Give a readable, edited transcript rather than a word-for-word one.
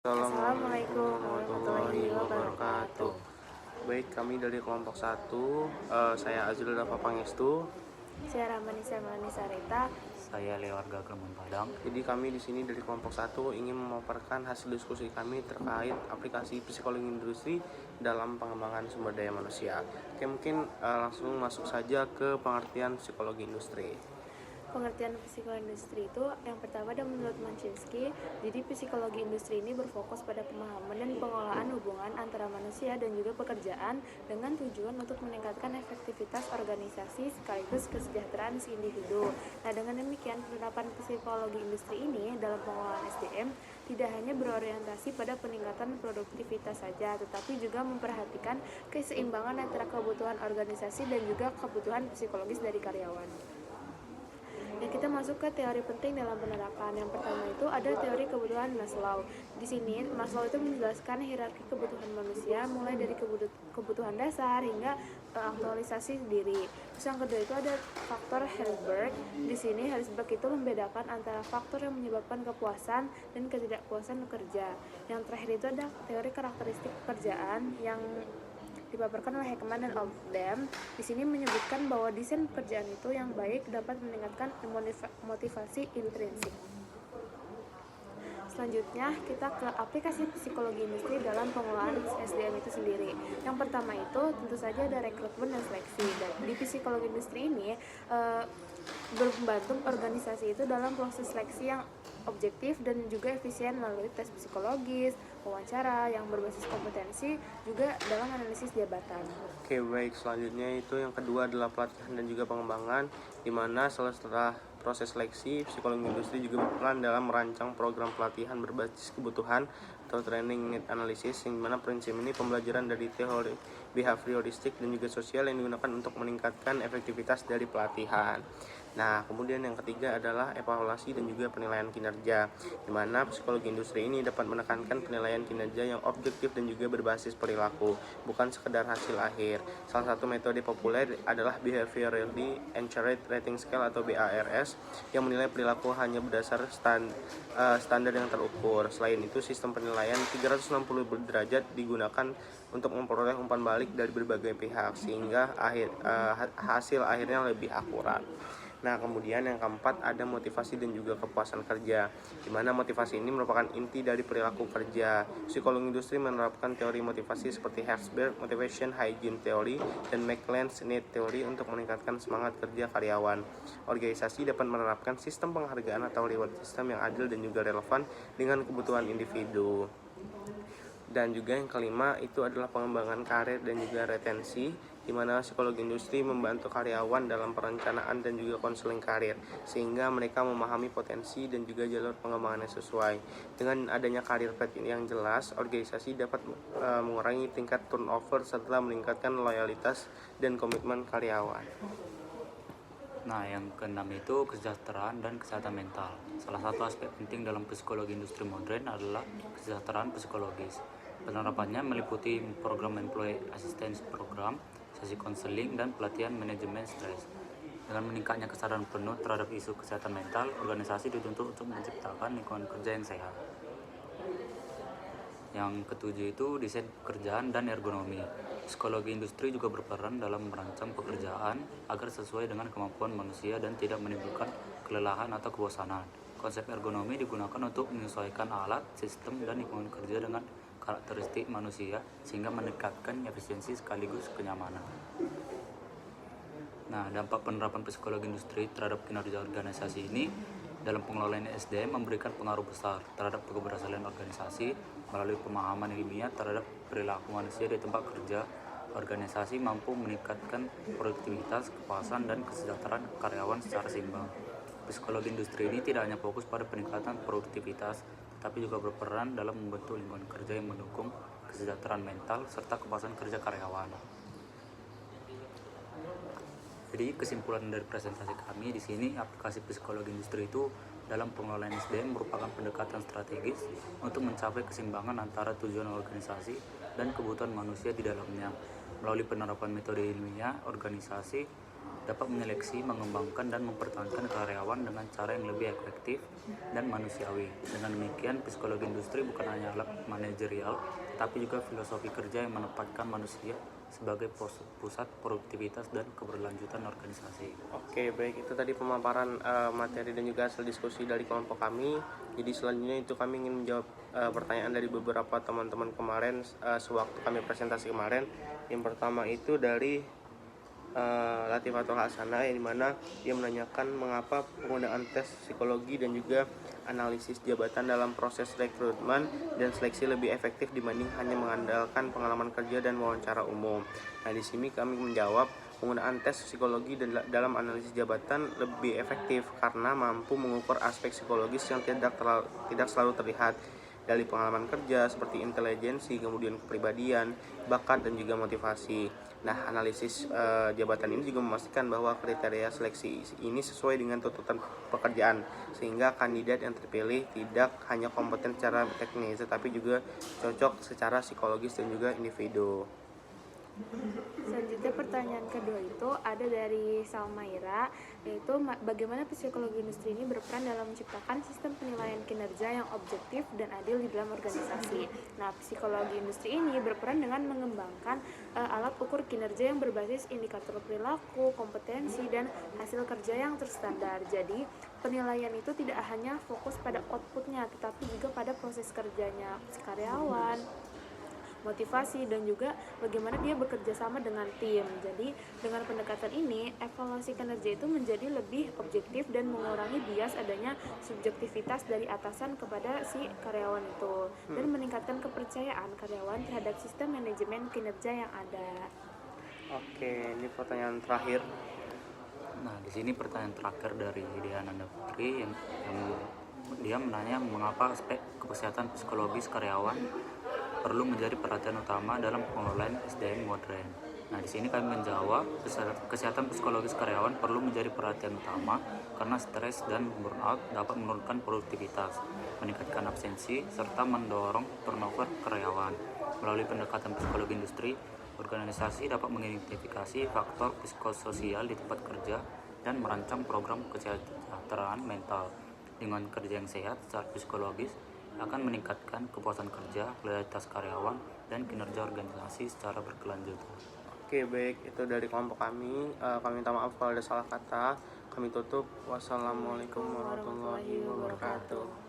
Assalamualaikum warahmatullahi warahmatullahi wabarakatuh. wabarakatuh. Baik, kami dari kelompok 1, saya Azrul Dafa Pangestu. Saya Rahmanisa Sarita. Saya Lewarga Keremon Padang. Jadi kami di sini dari kelompok 1 ingin memaparkan hasil diskusi kami terkait aplikasi psikologi industri dalam pengembangan sumber daya manusia. Oke, mungkin langsung masuk saja ke pengertian psikologi industri. Pengertian psikologi industri itu yang pertama dan menurut Manchinsky, jadi psikologi industri ini berfokus pada pemahaman dan pengelolaan hubungan antara manusia dan juga pekerjaan dengan tujuan untuk meningkatkan efektivitas organisasi sekaligus kesejahteraan si individu. Nah, dengan demikian penerapan psikologi industri ini dalam pengelolaan SDM tidak hanya berorientasi pada peningkatan produktivitas saja, tetapi juga memperhatikan keseimbangan antara kebutuhan organisasi dan juga kebutuhan psikologis dari karyawan. Dan kita masuk ke teori penting dalam penerapan. Yang pertama itu ada teori kebutuhan Maslow. Di sini Maslow itu menjelaskan hierarki kebutuhan manusia mulai dari kebutuhan dasar hingga aktualisasi diri. Terus yang kedua itu ada faktor Herzberg. Di sini Herzberg itu membedakan antara faktor yang menyebabkan kepuasan dan ketidakpuasan bekerja. Yang terakhir itu ada teori karakteristik pekerjaan yang dipaparkan oleh Heckman dan Oldham. Di sini menyebutkan bahwa desain pekerjaan itu yang baik dapat meningkatkan motivasi intrinsik. Selanjutnya kita ke aplikasi psikologi industri dalam pengelolaan SDM itu sendiri. Yang pertama itu tentu saja ada rekrutmen dan seleksi. Dan di psikologi industri ini membantu organisasi itu dalam proses seleksi yang objektif dan juga efisien melalui tes psikologis, wawancara yang berbasis kompetensi, juga dalam analisis jabatan. Oke, baik, selanjutnya itu yang kedua adalah pelatihan dan juga pengembangan, di mana setelah proses seleksi, psikologi industri juga berperan dalam merancang program pelatihan berbasis kebutuhan atau training need analysis, yang mana prinsip ini pembelajaran dari teori behavioristik dan juga sosial yang digunakan untuk meningkatkan efektivitas dari pelatihan. Nah, kemudian yang ketiga adalah evaluasi dan juga penilaian kinerja, di mana psikologi industri ini dapat menekankan penilaian kinerja yang objektif dan juga berbasis perilaku, bukan sekedar hasil akhir. Salah satu metode populer adalah Behaviorally Engineered Rating Scale atau BARS, yang menilai perilaku hanya berdasar standar yang terukur. Selain itu, sistem penilaian 360 derajat digunakan untuk memperoleh umpan balik dari berbagai pihak, sehingga hasil akhirnya lebih akurat. Nah, kemudian yang keempat ada motivasi dan juga kepuasan kerja, di mana motivasi ini merupakan inti dari perilaku kerja. Psikologi industri menerapkan teori motivasi seperti Herzberg Motivation Hygiene Theory dan McLean's Need Theory untuk meningkatkan semangat kerja karyawan. Organisasi dapat menerapkan sistem penghargaan atau reward system yang adil dan juga relevan dengan kebutuhan individu. Dan juga yang kelima itu adalah pengembangan karir dan juga retensi, di mana psikologi industri membantu karyawan dalam perencanaan dan juga konseling karir, sehingga mereka memahami potensi dan juga jalur pengembangan yang sesuai. Dengan adanya karir path yang jelas, organisasi dapat mengurangi tingkat turnover serta meningkatkan loyalitas dan komitmen karyawan. Nah, yang keenam itu kesejahteraan dan kesehatan mental. Salah satu aspek penting dalam psikologi industri modern adalah kesejahteraan psikologis. Penerapannya meliputi program Employee Assistance Program, sesi konseling, dan pelatihan manajemen stres. Dengan meningkatnya kesadaran penuh terhadap isu kesehatan mental, organisasi dituntut untuk menciptakan lingkungan kerja yang sehat. Yang ketujuh itu desain pekerjaan dan ergonomi. Psikologi industri juga berperan dalam merancang pekerjaan agar sesuai dengan kemampuan manusia dan tidak menimbulkan kelelahan atau kebosanan. Konsep ergonomi digunakan untuk menyesuaikan alat, sistem, dan lingkungan kerja dengan karakteristik manusia sehingga meningkatkan efisiensi sekaligus kenyamanan. Nah, dampak penerapan psikologi industri terhadap kinerja organisasi ini dalam pengelolaan SDM memberikan pengaruh besar terhadap keberhasilan organisasi melalui pemahaman ilmiah terhadap perilaku manusia di tempat kerja. Organisasi mampu meningkatkan produktivitas, kepuasan, dan kesejahteraan karyawan secara seimbang. Psikologi industri ini tidak hanya fokus pada peningkatan produktivitas, tetapi juga berperan dalam membentuk lingkungan kerja yang mendukung kesejahteraan mental serta kepuasan kerja karyawan. Jadi kesimpulan dari presentasi kami di sini, aplikasi psikologi industri itu dalam pengelolaan SDM merupakan pendekatan strategis untuk mencapai keseimbangan antara tujuan organisasi dan kebutuhan manusia di dalamnya. Melalui penerapan metode ilmiah, organisasi dapat menyeleksi, mengembangkan, dan mempertahankan karyawan dengan cara yang lebih efektif dan manusiawi. Dengan demikian, psikologi industri bukan hanya alat manajerial, tapi juga filosofi kerja yang menempatkan manusia sebagai pusat produktivitas dan keberlanjutan organisasi. Oke, baik, itu tadi pemaparan materi dan juga hasil diskusi dari kelompok kami. Jadi selanjutnya itu kami ingin menjawab pertanyaan dari beberapa teman-teman kemarin sewaktu kami presentasi kemarin. Yang pertama itu dari Latifatul Hasanah, yang dimana dia menanyakan mengapa penggunaan tes psikologi dan juga analisis jabatan dalam proses rekrutmen dan seleksi lebih efektif dibanding hanya mengandalkan pengalaman kerja dan wawancara umum. Nah, di sini kami menjawab penggunaan tes psikologi dalam analisis jabatan lebih efektif karena mampu mengukur aspek psikologis yang tidak selalu terlihat dari pengalaman kerja seperti intelijensi, kemudian kepribadian, bakat, dan juga motivasi. Nah, analisis jabatan ini juga memastikan bahwa kriteria seleksi ini sesuai dengan tuntutan pekerjaan, sehingga kandidat yang terpilih tidak hanya kompeten secara teknis, tetapi juga cocok secara psikologis dan juga individu. Selanjutnya pertanyaan kedua itu ada dari Salmaira, yaitu bagaimana psikologi industri ini berperan dalam menciptakan sistem penilaian kinerja yang objektif dan adil di dalam organisasi. Nah, psikologi industri ini berperan dengan mengembangkan alat ukur kinerja yang berbasis indikator perilaku, kompetensi, dan hasil kerja yang terstandar. Jadi, penilaian itu tidak hanya fokus pada outputnya, tetapi juga pada proses kerjanya si karyawan, motivasi, dan juga bagaimana dia bekerja sama dengan tim. Jadi dengan pendekatan ini, evaluasi kinerja itu menjadi lebih objektif dan mengurangi bias adanya subjektivitas dari atasan kepada si karyawan itu, dan meningkatkan kepercayaan karyawan terhadap sistem manajemen kinerja yang ada. Oke, ini pertanyaan terakhir. Nah, di sini pertanyaan terakhir dari Diananda Putri yang dia menanya mengapa aspek kesehatan psikologis karyawan perlu menjadi perhatian utama dalam pengelolaan SDM modern. Nah, di sini kami menjawab kesehatan psikologis karyawan perlu menjadi perhatian utama karena stres dan burnout dapat menurunkan produktivitas, meningkatkan absensi, serta mendorong turnover karyawan. Melalui pendekatan psikologi industri, organisasi dapat mengidentifikasi faktor psikososial di tempat kerja dan merancang program kesejahteraan mental. Dengan kerja yang sehat secara psikologis akan meningkatkan kepuasan kerja, loyalitas karyawan, dan kinerja organisasi secara berkelanjutan. Oke, baik, itu dari kelompok kami. Kami minta maaf kalau ada salah kata. Kami tutup. Wassalamualaikum warahmatullahi wabarakatuh.